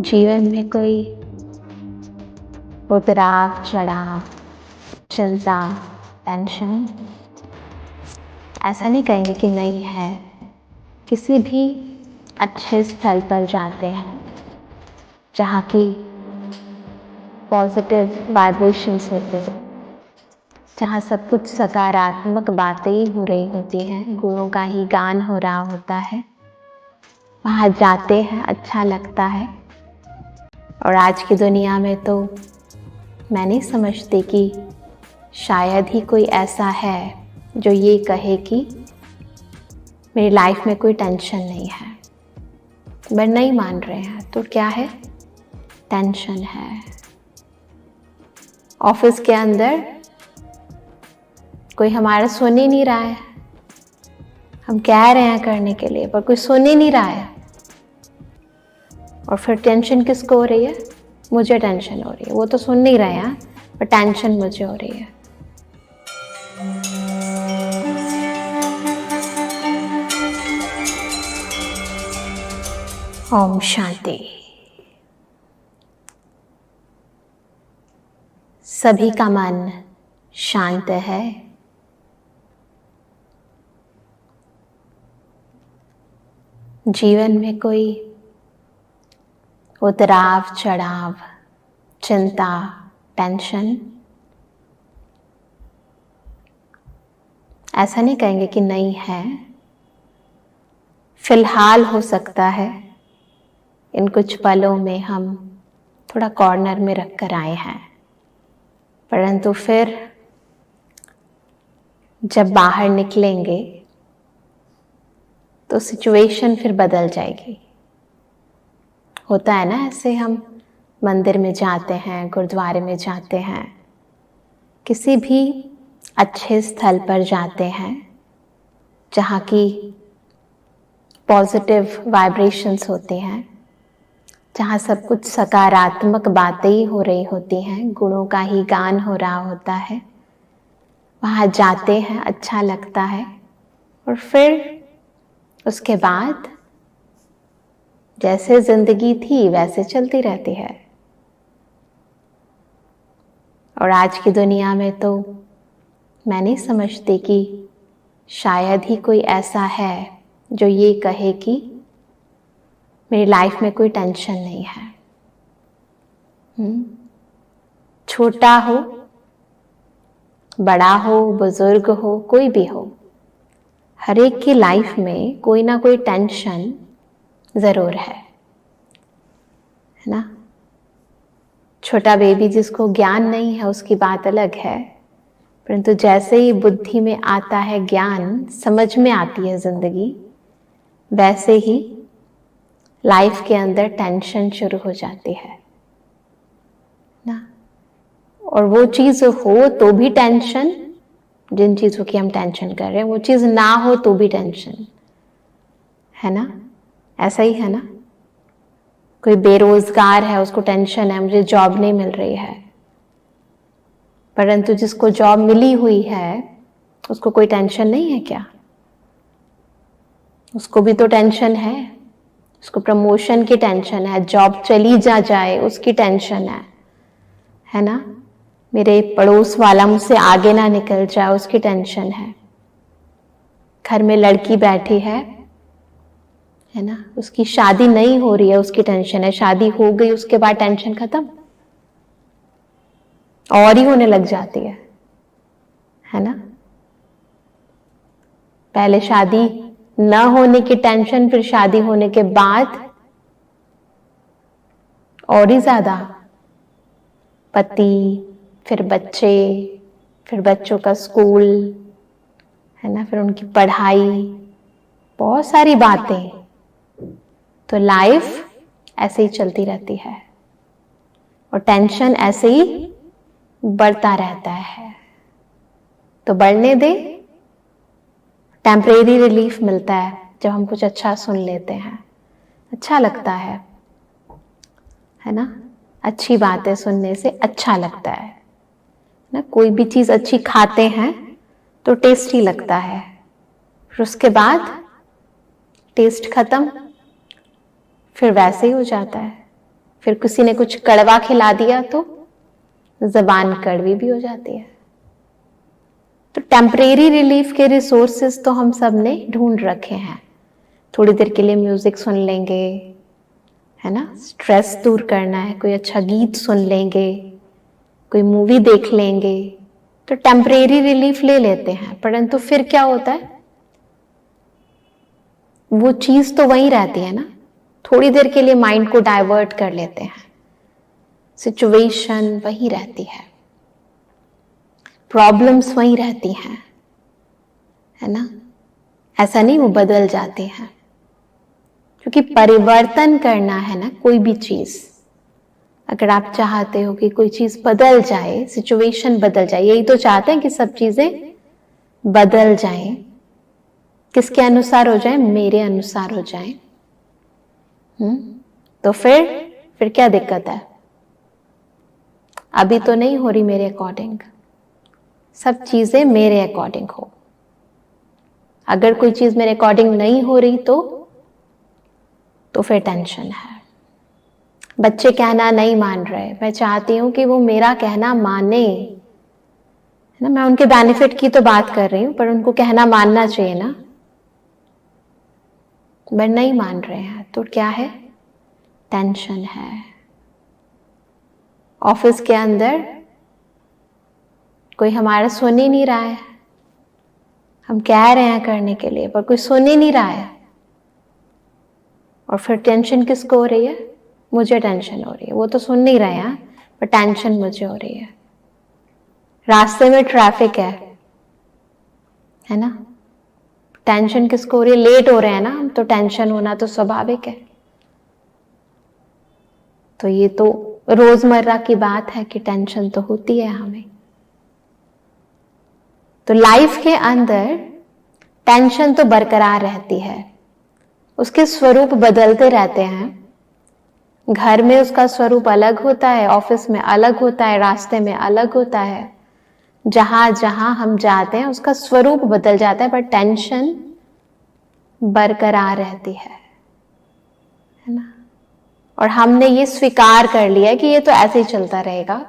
जीवन में कोई उतराव चढ़ाव, चिंता, टेंशन ऐसा नहीं कहेंगे कि नहीं है। किसी भी अच्छे स्थल पर जाते हैं जहाँ की पॉजिटिव वाइब्रेशंस होते हैं, जहाँ सब कुछ सकारात्मक बातें ही हो रही होती हैं, गुणों का ही गान हो रहा होता है। वहाँ जाते हैं, अच्छा लगता है। और आज की दुनिया में तो मैं नहीं समझती कि शायद ही कोई ऐसा है जो ये कहे कि मेरी लाइफ में कोई टेंशन नहीं है। बट नहीं मान रहे हैं तो क्या है? टेंशन है। ऑफिस के अंदर कोई हमारा सुन ही नहीं रहा है। हम कह रहे हैं करने के लिए पर कोई सुन ही नहीं रहा है। और फिर टेंशन किसको हो रही है? मुझे टेंशन हो रही है। वो तो सुन नहीं रहे हैं पर टेंशन मुझे हो रही है। ओम शांति। सभी का मन शांत है। जीवन में कोई उतराव चढ़ाव, चिंता, टेंशन ऐसा नहीं कहेंगे कि नहीं है। फिलहाल हो सकता है इन कुछ पलों में हम थोड़ा कॉर्नर में रख कर आए हैं, परंतु फिर जब बाहर निकलेंगे तो सिचुएशन फिर बदल जाएगी। होता है ना, ऐसे हम मंदिर में जाते हैं, गुरुद्वारे में जाते हैं, किसी भी अच्छे स्थल पर जाते हैं जहाँ की पॉजिटिव वाइब्रेशंस होती हैं, जहाँ सब कुछ सकारात्मक बातें ही हो रही होती हैं, गुणों का ही गान हो रहा होता है। वहाँ जाते हैं, अच्छा लगता है। और फिर उसके बाद जैसे जिंदगी थी वैसे चलती रहती है। और आज की दुनिया में तो मैं नहीं समझती कि शायद ही कोई ऐसा है जो ये कहे कि मेरी लाइफ में कोई टेंशन नहीं है। छोटा हो, बड़ा हो, बुजुर्ग हो, कोई भी हो, हर एक की लाइफ में कोई ना कोई टेंशन जरूर है ना। छोटा बेबी जिसको ज्ञान नहीं है उसकी बात अलग है, परंतु जैसे ही बुद्धि में आता है ज्ञान, समझ में आती है जिंदगी, वैसे ही लाइफ के अंदर टेंशन शुरू हो जाती है ना। और वो चीज हो तो भी टेंशन, जिन चीजों की हम टेंशन कर रहे हैं, वो चीज ना हो तो भी टेंशन है ना। ऐसा ही है ना। कोई बेरोजगार है, उसको टेंशन है, मुझे जॉब नहीं मिल रही है, परंतु जिसको जॉब मिली हुई है उसको कोई टेंशन नहीं है क्या? उसको भी तो टेंशन है। उसको प्रमोशन की टेंशन है, जॉब चली जाए उसकी टेंशन है ना। मेरे पड़ोस वाला मुझसे आगे ना निकल जाए उसकी टेंशन है। घर में लड़की बैठी है ना, उसकी शादी नहीं हो रही है उसकी टेंशन है। शादी हो गई उसके बाद टेंशन खत्म, और ही होने लग जाती है ना। पहले शादी न होने की टेंशन, फिर शादी होने के बाद और ही ज्यादा। पति, फिर बच्चे, फिर बच्चों का स्कूल है ना, फिर उनकी पढ़ाई, बहुत सारी बातें। तो लाइफ ऐसे ही चलती रहती है और टेंशन ऐसे ही बढ़ता रहता है। तो बढ़ने दे। टेम्परेरी रिलीफ मिलता है जब हम कुछ अच्छा सुन लेते हैं, अच्छा लगता है ना। अच्छी बातें सुनने से अच्छा लगता है ना। कोई भी चीज अच्छी खाते हैं तो टेस्टी लगता है, फिर उसके बाद टेस्ट खत्म, फिर वैसे ही हो जाता है फिर किसी ने कुछ कड़वा खिला दिया तो जबान कड़वी भी हो जाती है। तो टेम्परेरी रिलीफ के रिसोर्सेज तो हम सब ने ढूंढ रखे हैं। थोड़ी देर के लिए म्यूजिक सुन लेंगे, है ना, स्ट्रेस दूर करना है, कोई अच्छा गीत सुन लेंगे, कोई मूवी देख लेंगे, तो टेम्परेरी रिलीफ ले लेते हैं। परंतु फिर क्या होता है, वो चीज तो वही रहती है ना, थोड़ी देर के लिए माइंड को डाइवर्ट कर लेते हैं, सिचुएशन वही रहती है, प्रॉब्लम्स वही रहती हैं, है ना। ऐसा नहीं वो बदल जाती हैं, क्योंकि परिवर्तन करना है ना कोई भी चीज। अगर आप चाहते हो कि कोई चीज बदल जाए, सिचुएशन बदल जाए, यही तो चाहते हैं कि सब चीजें बदल जाएं। किसके अनुसार हो जाए? मेरे अनुसार हो जाए। तो फिर क्या दिक्कत है? अभी तो नहीं हो रही मेरे अकॉर्डिंग, सब चीजें मेरे अकॉर्डिंग हो। अगर कोई चीज मेरे अकॉर्डिंग नहीं हो रही तो फिर टेंशन है। बच्चे कहना नहीं मान रहे, मैं चाहती हूं कि वो मेरा कहना माने, है ना। मैं उनके बेनिफिट की तो बात कर रही हूं, पर उनको कहना मानना चाहिए ना, बट नहीं मान रहे हैं, तो क्या है? टेंशन है। ऑफिस के अंदर कोई हमारा सुन ही नहीं रहा है, हम कह रहे हैं करने के लिए पर कोई सुन ही नहीं रहा है, और फिर टेंशन किसको हो रही है? मुझे टेंशन हो रही है। वो तो सुन नहीं रहे हैं, पर टेंशन मुझे हो रही है। रास्ते में ट्रैफिक है ना, टेंशन किसको हो रही है? लेट हो रहे हैं ना हम, तो टेंशन होना तो स्वाभाविक है। तो ये तो रोजमर्रा की बात है कि टेंशन तो होती है हमें। तो लाइफ के अंदर टेंशन तो बरकरार रहती है, उसके स्वरूप बदलते रहते हैं। घर में उसका स्वरूप अलग होता है, ऑफिस में अलग होता है, रास्ते में अलग होता है, जहां जहां हम जाते हैं उसका स्वरूप बदल जाता है, पर टेंशन बरकरार रहती है ना। और हमने ये स्वीकार कर लिया कि ये तो ऐसे ही चलता रहेगा,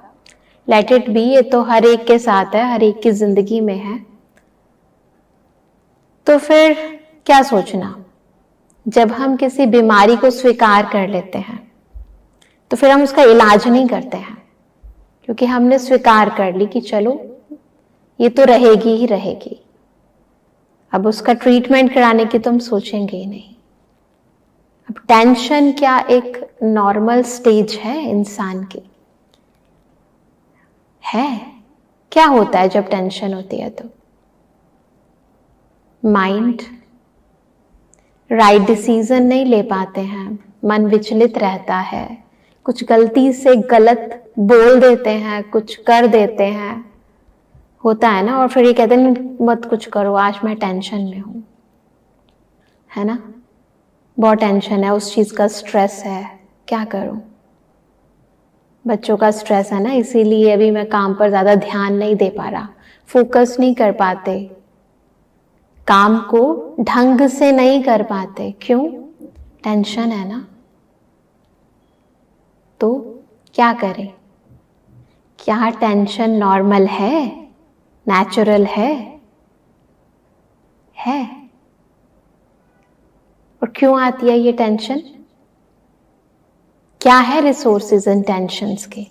लेट इट बी, ये तो हर एक के साथ है, हर एक की जिंदगी में है। तो फिर क्या सोचना, जब हम किसी बीमारी को स्वीकार कर लेते हैं तो फिर हम उसका इलाज नहीं करते हैं, क्योंकि हमने स्वीकार कर ली कि चलो ये तो रहेगी ही रहेगी। अब उसका ट्रीटमेंट कराने की तो हम सोचेंगे ही नहीं। अब टेंशन क्या एक नॉर्मल स्टेज है इंसान की? है। क्या होता है जब टेंशन होती है? तो माइंड राइट डिसीजन नहीं ले पाते हैं, मन विचलित रहता है, कुछ गलती से गलत बोल देते हैं, कुछ कर देते हैं, होता है ना। और फिर ये कहते हैं मत कुछ करो, आज मैं टेंशन में हूं, है ना, बहुत टेंशन है, उस चीज का स्ट्रेस है, क्या करूं? बच्चों का स्ट्रेस है ना, इसीलिए अभी मैं काम पर ज्यादा ध्यान नहीं दे पा रहा, फोकस नहीं कर पाते, काम को ढंग से नहीं कर पाते। क्यों? टेंशन है ना। तो क्या करें? क्या टेंशन नॉर्मल है, नेचुरल है? और क्यों आती है ये टेंशन? क्या है रिसोर्सेज इन टेंशन्स के,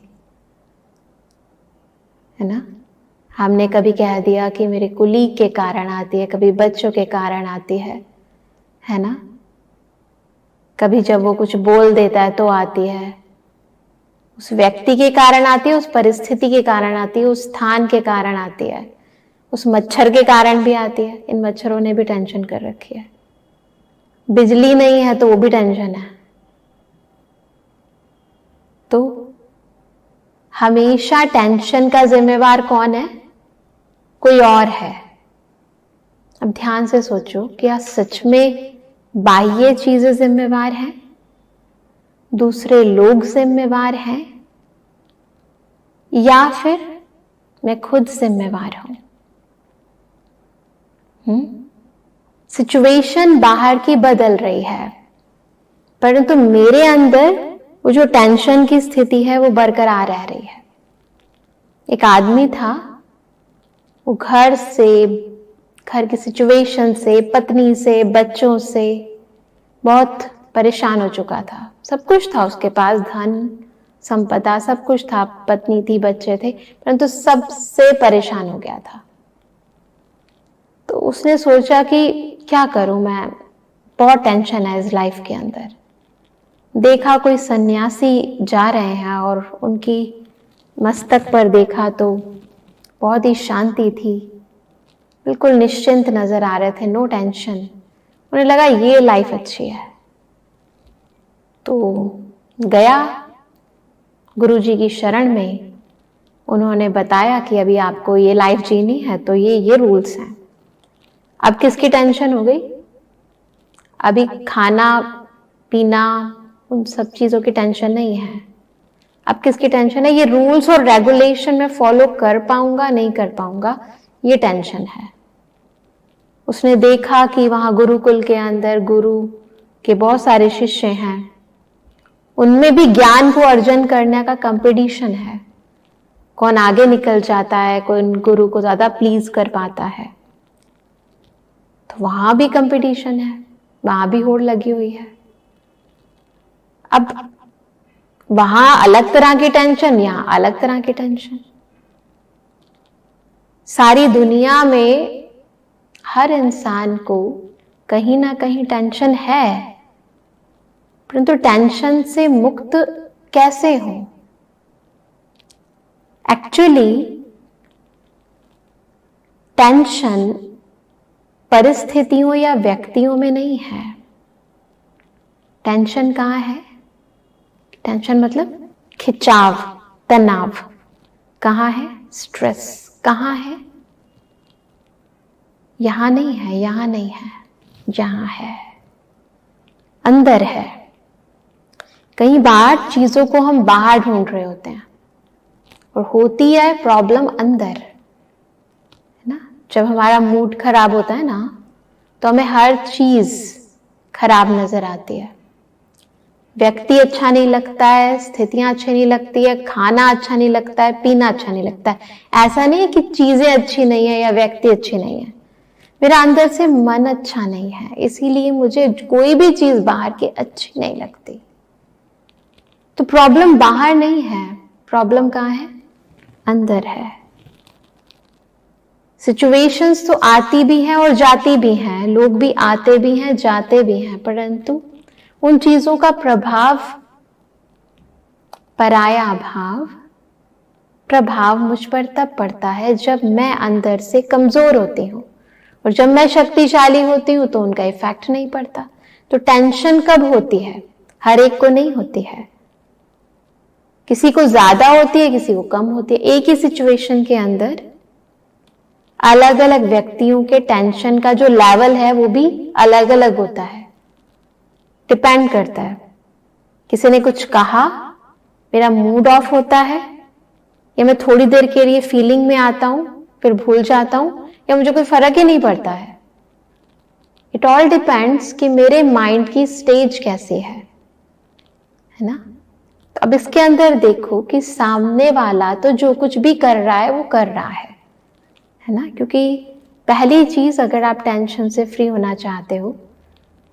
है ना। हमने कभी कह दिया कि मेरे कुलीग के कारण आती है, कभी बच्चों के कारण आती है ना। कभी जब वो कुछ बोल देता है तो आती है, उस व्यक्ति के कारण आती है, उस परिस्थिति के कारण आती है, उस स्थान के कारण आती है, उस मच्छर के कारण भी आती है। इन मच्छरों ने भी टेंशन कर रखी है। बिजली नहीं है तो वो भी टेंशन है। तो हमेशा टेंशन का जिम्मेवार कौन है? कोई और है। अब ध्यान से सोचो, क्या सच में बाह्य चीजें जिम्मेवार हैं? दूसरे लोग जिम्मेवार हैं? या फिर मैं खुद जिम्मेवार हूं? सिचुएशन बाहर की बदल रही है, परंतु मेरे अंदर वो जो टेंशन की स्थिति है वो बरकरार रह रही है। एक आदमी था, वो घर की सिचुएशन से, पत्नी से, बच्चों से बहुत परेशान हो चुका था। सब कुछ था उसके पास, धन संपदा सब कुछ था, पत्नी थी, बच्चे थे, परंतु सबसे परेशान हो गया था। तो उसने सोचा कि क्या करूं मैं, बहुत टेंशन है इस लाइफ के अंदर। देखा कोई सन्यासी जा रहे हैं और उनकी मस्तक पर देखा तो बहुत ही शांति थी, बिल्कुल निश्चिंत नजर आ रहे थे, नो टेंशन। उन्हें लगा ये लाइफ अच्छी है, तो गया गुरुजी की शरण में। उन्होंने बताया कि अभी आपको ये लाइफ जीनी है तो ये रूल्स हैं। अब किसकी टेंशन हो गई? अभी खाना पीना उन सब चीजों की टेंशन नहीं है। अब किसकी टेंशन है? ये रूल्स और रेगुलेशन में फॉलो कर पाऊंगा नहीं कर पाऊंगा, ये टेंशन है। उसने देखा कि वहां गुरुकुल के अंदर गुरु के बहुत सारे शिष्य हैं, उनमें भी ज्ञान को अर्जन करने का कंपटीशन है। कौन आगे निकल जाता है, कौन गुरु को ज्यादा प्लीज कर पाता है। तो वहां भी कंपटीशन है, वहां भी होड़ लगी हुई है। अब वहां अलग तरह की टेंशन, यहां अलग तरह की टेंशन। सारी दुनिया में हर इंसान को कहीं ना कहीं टेंशन है, परंतु टेंशन से मुक्त कैसे हो? एक्चुअली टेंशन परिस्थितियों या व्यक्तियों में नहीं है। टेंशन कहाँ है? टेंशन मतलब खिंचाव, तनाव। कहाँ है? स्ट्रेस। कहाँ है? यहां नहीं है, यहां नहीं है, यहां है, अंदर है। कई बार चीजों को हम बाहर ढूंढ रहे होते हैं और होती है प्रॉब्लम अंदर, है ना। जब हमारा मूड खराब होता है ना, तो हमें हर चीज खराब नजर आती है। व्यक्ति अच्छा नहीं लगता है, स्थितियां अच्छी नहीं लगती है, खाना अच्छा नहीं लगता है, पीना अच्छा नहीं लगता है। ऐसा नहीं है कि चीजें अच्छी नहीं है या व्यक्ति अच्छी नहीं है, मेरा अंदर से मन अच्छा नहीं है, इसीलिए मुझे कोई भी चीज बाहर की अच्छी नहीं लगती। तो प्रॉब्लम बाहर नहीं है, प्रॉब्लम कहाँ है? अंदर है। सिचुएशंस तो आती भी हैं और जाती भी हैं, लोग भी आते भी हैं, जाते भी हैं, परंतु उन चीजों का प्रभाव, पराया प्रभाव मुझ पर तब पड़ता है जब मैं अंदर से कमजोर होती हूँ, और जब मैं शक्तिशाली होती हूँ तो उनका इफेक्ट नहीं पड़ता। तो टेंशन कब होती है? हर एक को नहीं होती है, किसी को ज्यादा होती है, किसी को कम होती है। एक ही सिचुएशन के अंदर अलग अलग व्यक्तियों के टेंशन का जो लेवल है वो भी अलग अलग होता है, डिपेंड करता है। किसी ने कुछ कहा, मेरा मूड ऑफ होता है, या मैं थोड़ी देर के लिए फीलिंग में आता हूं फिर भूल जाता हूं, या मुझे कोई फर्क ही नहीं पड़ता है। इट ऑल डिपेंड्स कि मेरे माइंड की स्टेज कैसी है ना। तो अब इसके अंदर देखो कि सामने वाला तो जो कुछ भी कर रहा है वो कर रहा है ना। क्योंकि पहली चीज, अगर आप टेंशन से फ्री होना चाहते हो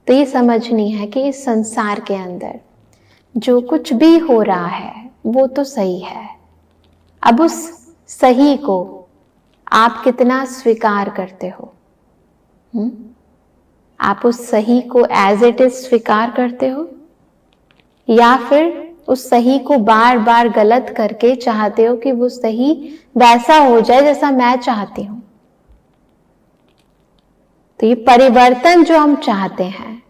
तो ये समझनी है कि इस संसार के अंदर जो कुछ भी हो रहा है वो तो सही है। अब उस सही को आप कितना स्वीकार करते हो? आप उस सही को एज इट इज स्वीकार करते हो, या फिर उस सही को बार बार गलत करके चाहते हो कि वो सही वैसा हो जाए जैसा मैं चाहती हूं? तो ये परिवर्तन जो हम चाहते हैं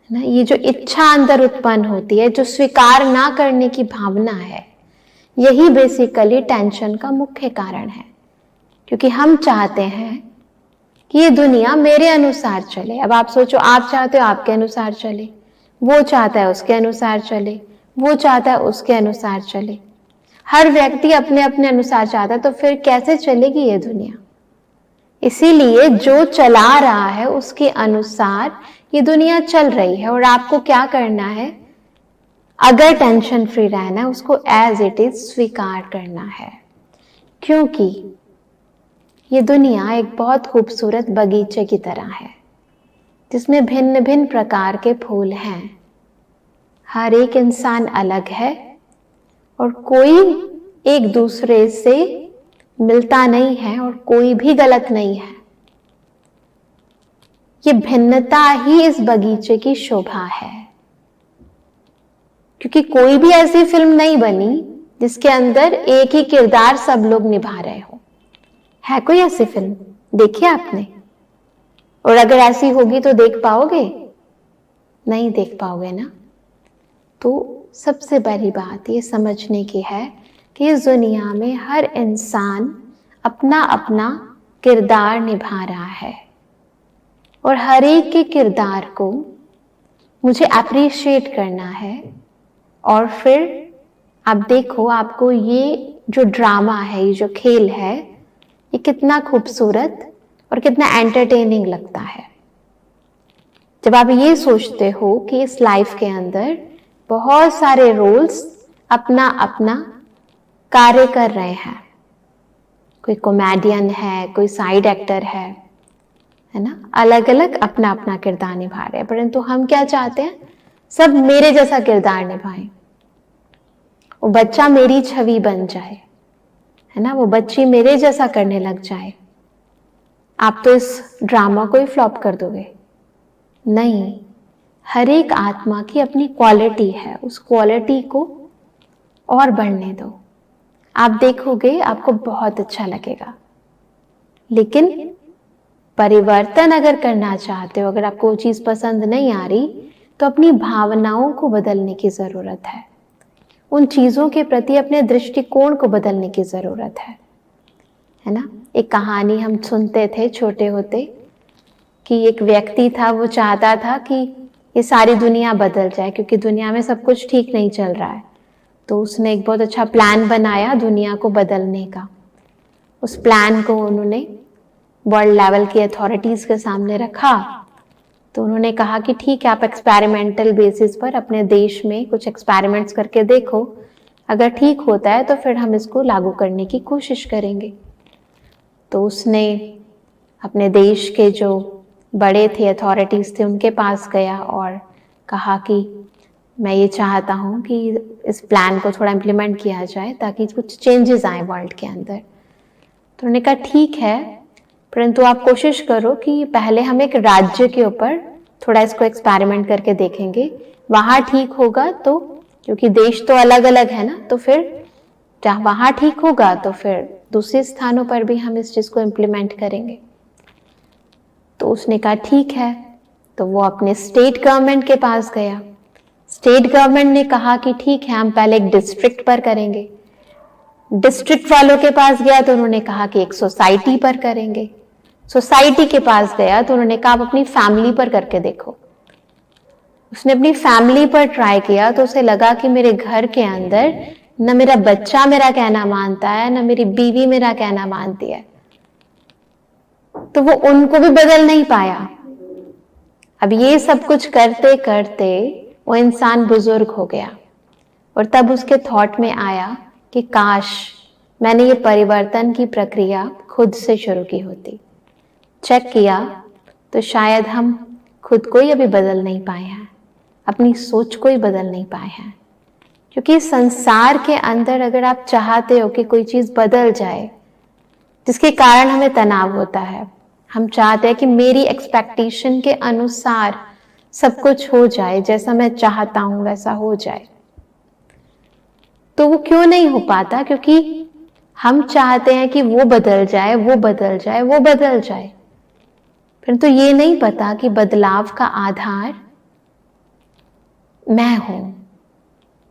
ना, ये जो इच्छा अंदर उत्पन्न होती है, जो स्वीकार ना करने की भावना है, यही बेसिकली टेंशन का मुख्य कारण है। क्योंकि हम चाहते हैं कि ये दुनिया मेरे अनुसार चले। अब आप सोचो, आप चाहते हो आपके अनुसार चले, वो चाहता है उसके अनुसार चले, वो चाहता है उसके अनुसार चले। हर व्यक्ति अपने अपने अनुसार चाहता है, तो फिर कैसे चलेगी ये दुनिया? इसीलिए जो चला रहा है उसके अनुसार ये दुनिया चल रही है, और आपको क्या करना है? अगर टेंशन फ्री रहना है, उसको एज इट इज स्वीकार करना है। क्योंकि ये दुनिया एक बहुत खूबसूरत बगीचे की तरह है जिसमें भिन्न भिन्न प्रकार के फूल हैं। हर एक इंसान अलग है और कोई एक दूसरे से मिलता नहीं है और कोई भी गलत नहीं है। ये भिन्नता ही इस बगीचे की शोभा है, क्योंकि कोई भी ऐसी फिल्म नहीं बनी जिसके अंदर एक ही किरदार सब लोग निभा रहे हो। है कोई ऐसी फिल्म? देखी आपने? और अगर ऐसी होगी तो देख पाओगे? नहीं देख पाओगे ना। तो सबसे पहली बात ये समझने की है कि इस दुनिया में हर इंसान अपना अपना किरदार निभा रहा है और हर एक के किरदार को मुझे अप्रिशिएट करना है। और फिर आप देखो, आपको ये जो ड्रामा है, ये जो खेल है, ये कितना खूबसूरत और कितना एंटरटेनिंग लगता है जब आप ये सोचते हो कि इस लाइफ के अंदर बहुत सारे रोल्स अपना अपना कार्य कर रहे हैं। कोई कॉमेडियन है, कोई साइड एक्टर है ना, अलग अलग अपना अपना किरदार निभा रहे हैं। परंतु हम क्या चाहते हैं? सब मेरे जैसा किरदार निभाएं, वो बच्चा मेरी छवि बन जाए, है ना, वो बच्ची मेरे जैसा करने लग जाए। आप तो इस ड्रामा को ही फ्लॉप कर दोगे। नहीं, हर एक आत्मा की अपनी क्वालिटी है, उस क्वालिटी को और बढ़ने दो। आप देखोगे आपको बहुत अच्छा लगेगा। लेकिन परिवर्तन अगर करना चाहते हो, अगर आपको वो चीज पसंद नहीं आ रही, तो अपनी भावनाओं को बदलने की जरूरत है। उन चीजों के प्रति अपने दृष्टिकोण को बदलने की जरूरत है ना। एक कहानी हम सुनते थे छोटे होते कि एक व्यक्ति था, वो चाहता था कि ये सारी दुनिया बदल जाए क्योंकि दुनिया में सब कुछ ठीक नहीं चल रहा है। तो उसने एक बहुत अच्छा प्लान बनाया दुनिया को बदलने का। उस प्लान को उन्होंने वर्ल्ड लेवल की अथॉरिटीज के सामने रखा। तो उन्होंने कहा कि ठीक है, आप एक्सपेरिमेंटल बेसिस पर अपने देश में कुछ एक्सपेरिमेंट्स करके देखो, अगर ठीक होता है तो फिर हम इसको लागू करने की कोशिश करेंगे। तो उसने अपने देश के जो बड़े थे, अथॉरिटीज थे, उनके पास गया और कहा कि मैं ये चाहता हूँ कि इस प्लान को थोड़ा इम्प्लीमेंट किया जाए ताकि कुछ चेंजेस आए वर्ल्ड के अंदर। तो उन्होंने कहा ठीक है, परंतु आप कोशिश करो कि पहले हम एक राज्य के ऊपर थोड़ा इसको एक्सपेरिमेंट करके देखेंगे, वहां ठीक होगा तो, क्योंकि देश तो अलग अलग है ना, तो फिर जहाँ वहां ठीक होगा तो फिर दूसरे स्थानों पर भी हम इस चीज को इम्प्लीमेंट करेंगे। तो उसने कहा ठीक है। तो वो अपने स्टेट गवर्नमेंट के पास गया। स्टेट गवर्नमेंट ने कहा कि ठीक है, हम पहले एक डिस्ट्रिक्ट पर करेंगे। डिस्ट्रिक्ट वालों के पास गया तो उन्होंने कहा कि एक सोसाइटी पर करेंगे। सोसाइटी के पास गया तो उन्होंने कहा आप अपनी फैमिली पर करके देखो। उसने अपनी फैमिली पर ट्राई किया तो उसे लगा कि मेरे घर के अंदर न मेरा बच्चा मेरा कहना मानता है, न मेरी बीवी मेरा कहना मानती है, तो वो उनको भी बदल नहीं पाया। अब ये सब कुछ करते करते वो इंसान बुजुर्ग हो गया और तब उसके थॉट में आया कि काश मैंने ये परिवर्तन की प्रक्रिया खुद से शुरू की होती। चेक किया तो शायद हम खुद को ही अभी बदल नहीं पाए हैं, अपनी सोच को ही बदल नहीं पाए हैं। क्योंकि संसार के अंदर अगर आप चाहते हो कि कोई चीज बदल जाए जिसके कारण हमें तनाव होता है, हम चाहते हैं कि मेरी एक्सपेक्टेशन के अनुसार सब कुछ हो जाए, जैसा मैं चाहता हूं वैसा हो जाए, तो वो क्यों नहीं हो पाता? क्योंकि हम चाहते हैं कि वो बदल जाए, वो बदल जाए, वो बदल जाए, परंतु ये नहीं पता कि बदलाव का आधार मैं हूं।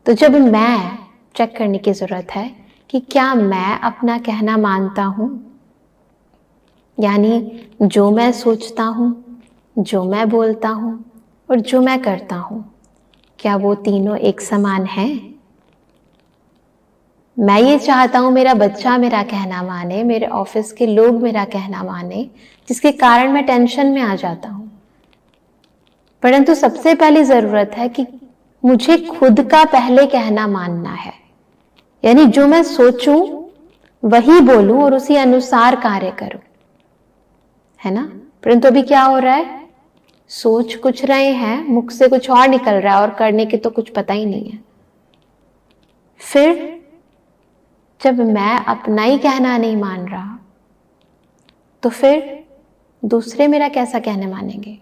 तो जब मैं चेक करने की जरूरत है कि क्या मैं अपना कहना मानता हूं, यानी जो मैं सोचता हूं, जो मैं बोलता हूं और जो मैं करता हूं, क्या वो तीनों एक समान हैं? मैं ये चाहता हूं मेरा बच्चा मेरा कहना माने, मेरे ऑफिस के लोग मेरा कहना माने, जिसके कारण मैं टेंशन में आ जाता हूं। परंतु सबसे पहली जरूरत है कि मुझे खुद का पहले कहना मानना है, यानी जो मैं सोचूं वही बोलूं और उसी अनुसार कार्य करूं, है ना। परंतु अभी क्या हो रहा है, सोच कुछ रहे हैं, मुख से कुछ और निकल रहा है और करने की तो कुछ पता ही नहीं है। फिर जब मैं अपना ही कहना नहीं मान रहा तो फिर दूसरे मेरा कैसा कहना मानेंगे।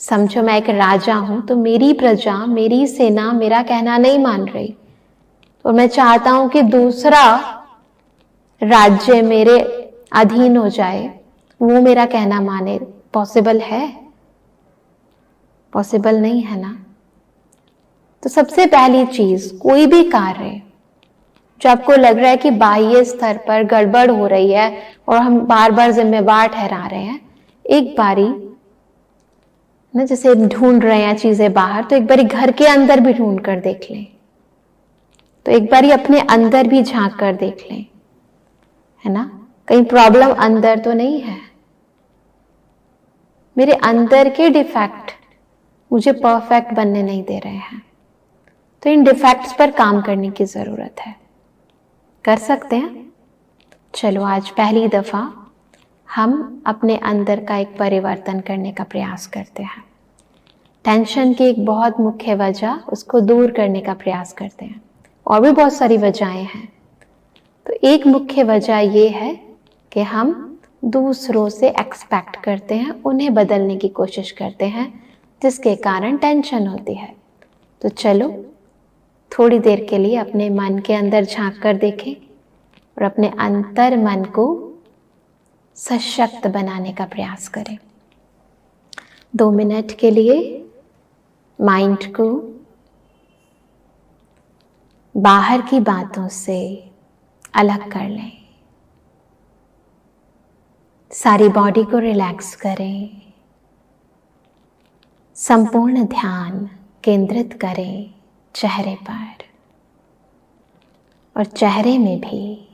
समझो मैं एक राजा हूं तो मेरी प्रजा, मेरी सेना मेरा कहना नहीं मान रही और मैं चाहता हूं कि दूसरा राज्य मेरे अधीन हो जाए, वो मेरा कहना माने। पॉसिबल है? पॉसिबल नहीं है ना। तो सबसे पहली चीज, कोई भी कार्य जो आपको लग रहा है कि बाह्य स्तर पर गड़बड़ हो रही है और हम बार बार जिम्मेवार ठहरा रहे हैं, एक बारी ना, जैसे ढूंढ रहे हैं चीजें बाहर, तो एक बारी घर के अंदर भी ढूंढ कर देख लें, तो एक बारी अपने अंदर भी झांक कर देख लें, है ना। कहीं प्रॉब्लम अंदर तो नहीं है, मेरे अंदर के डिफेक्ट मुझे परफेक्ट बनने नहीं दे रहे हैं। तो इन डिफेक्ट्स पर काम करने की जरूरत है। कर सकते हैं? चलो आज पहली दफा हम अपने अंदर का एक परिवर्तन करने का प्रयास करते हैं। टेंशन की एक बहुत मुख्य वजह, उसको दूर करने का प्रयास करते हैं। और भी बहुत सारी वजहें हैं। तो एक मुख्य वजह ये है कि हम दूसरों से एक्सपेक्ट करते हैं, उन्हें बदलने की कोशिश करते हैं, जिसके कारण टेंशन होती है। तो चलो थोड़ी देर के लिए अपने मन के अंदर झांक कर देखें और अपने अंतर मन को सशक्त बनाने का प्रयास करें। 2 मिनट के लिए माइंड को बाहर की बातों से अलग कर लें। सारी बॉडी को रिलैक्स करें। संपूर्ण ध्यान केंद्रित करें चेहरे पर, और चेहरे में भी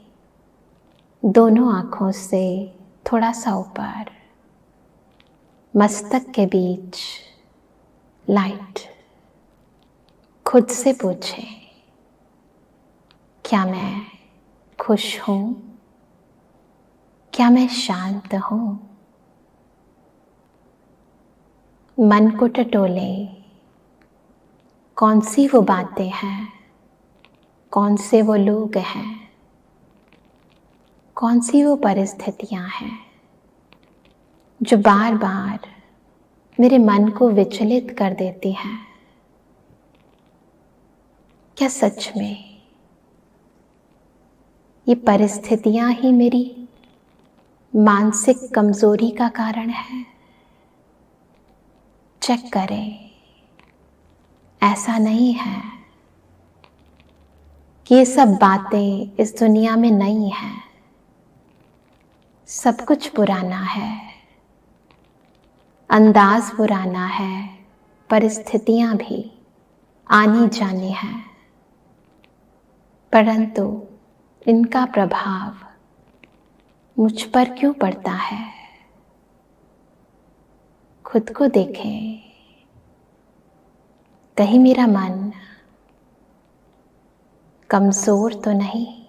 दोनों आंखों से थोड़ा सा ऊपर मस्तक के बीच लाइट। खुद से पूछें, क्या मैं खुश हूं? क्या मैं शांत हूं? मन को टटोलें, कौन सी वो बातें हैं, कौन से वो लोग हैं, कौन सी वो परिस्थितियां हैं जो बार बार मेरे मन को विचलित कर देती हैं। क्या सच में ये परिस्थितियां ही मेरी मानसिक कमजोरी का कारण है? चेक करें। ऐसा नहीं है कि ये सब बातें इस दुनिया में नहीं है। सब कुछ पुराना है, अंदाज पुराना है, परिस्थितियां भी आनी जानी है, परंतु इनका प्रभाव मुझ पर क्यों पड़ता है? खुद को देखें। कहीं मेरा मन कमजोर तो नहीं?